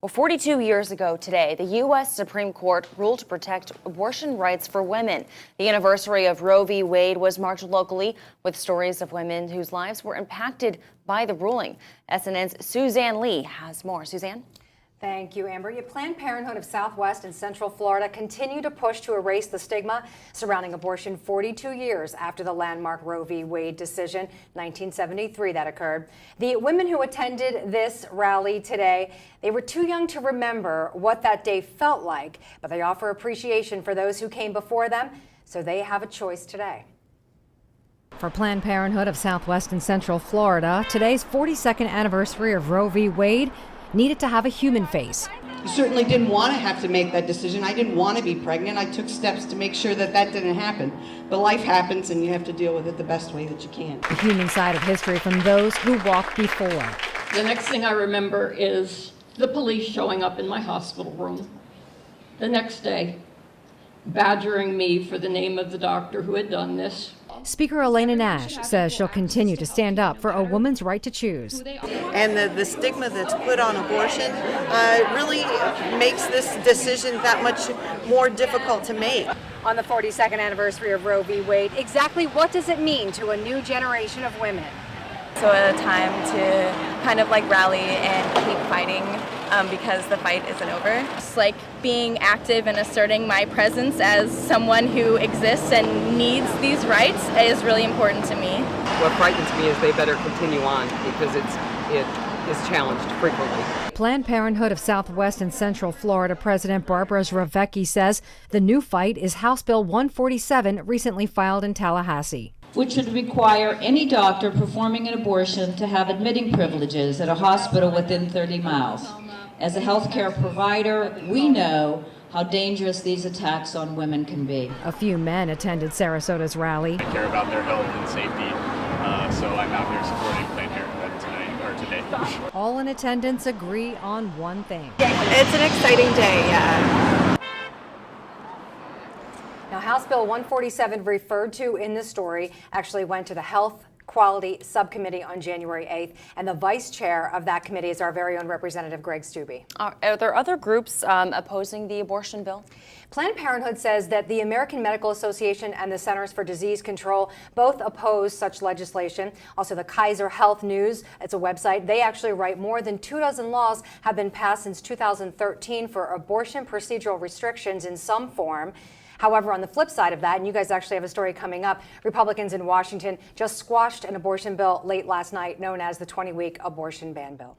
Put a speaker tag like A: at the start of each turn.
A: Well, 42 years ago today, the U.S. Supreme Court ruled to protect abortion rights for women. The anniversary of Roe v. Wade was marked locally with stories of women whose lives were impacted by the ruling. SNN's Suzanne Lee has more. Suzanne?
B: Thank you, Amber. Planned Parenthood of Southwest and Central Florida continue to push to erase the stigma surrounding abortion 42 years after the landmark Roe v. Wade decision, 1973, that occurred. The women who attended this rally today, they were too young to remember what that day felt like, but they offer appreciation for those who came before them, so they have a choice today.
C: For Planned Parenthood of Southwest and Central Florida, today's 42nd anniversary of Roe v. Wade needed to have a human face.
D: I certainly didn't want to have to make that decision. I didn't want to be pregnant. I took steps to make sure that that didn't happen. But life happens and you have to deal with it the best way that you can.
C: The human side of history from those who walked before.
E: The next thing I remember is the police showing up in my hospital room the next day, badgering me for the name of the doctor who had done this.
C: Speaker Elena Nash says she'll continue to stand up for a woman's right to choose.
F: And the stigma that's put on abortion really makes this decision that much more difficult to make.
B: On the 42nd anniversary of Roe v. Wade, exactly what does it mean to a new generation of women?
G: So a time to kind of like rally and keep fighting because the fight isn't over. Just like being active and asserting my presence as someone who exists and needs these rights is really important to me.
H: What frightens me is they better continue on because it is challenged frequently.
C: Planned Parenthood of Southwest and Central Florida President Barbara Zravecki says the new fight is House Bill 147, recently filed in Tallahassee,
I: which would require any doctor performing an abortion to have admitting privileges at a hospital within 30 miles. As a healthcare provider, we know how dangerous these attacks on women can be.
C: A few men attended Sarasota's rally.
J: I care about their health and safety, so I'm out here supporting Planned Parenthood today.
C: All in attendance agree on one thing.
G: It's an exciting day, yeah.
B: Now, House Bill 147 referred to in the story actually went to the Health Quality Subcommittee on January 8th, and the vice chair of that committee is our very own Representative Greg Stubbe.
A: Are there other groups opposing the abortion bill?
B: Planned Parenthood says that the American Medical Association and the Centers for Disease Control both oppose such legislation. Also, the Kaiser Health News, it's a website, they actually write more than 24 laws have been passed since 2013 for abortion procedural restrictions in some form. However, on the flip side of that, and you guys actually have a story coming up, Republicans in Washington just squashed an abortion bill late last night known as the 20-week abortion ban bill.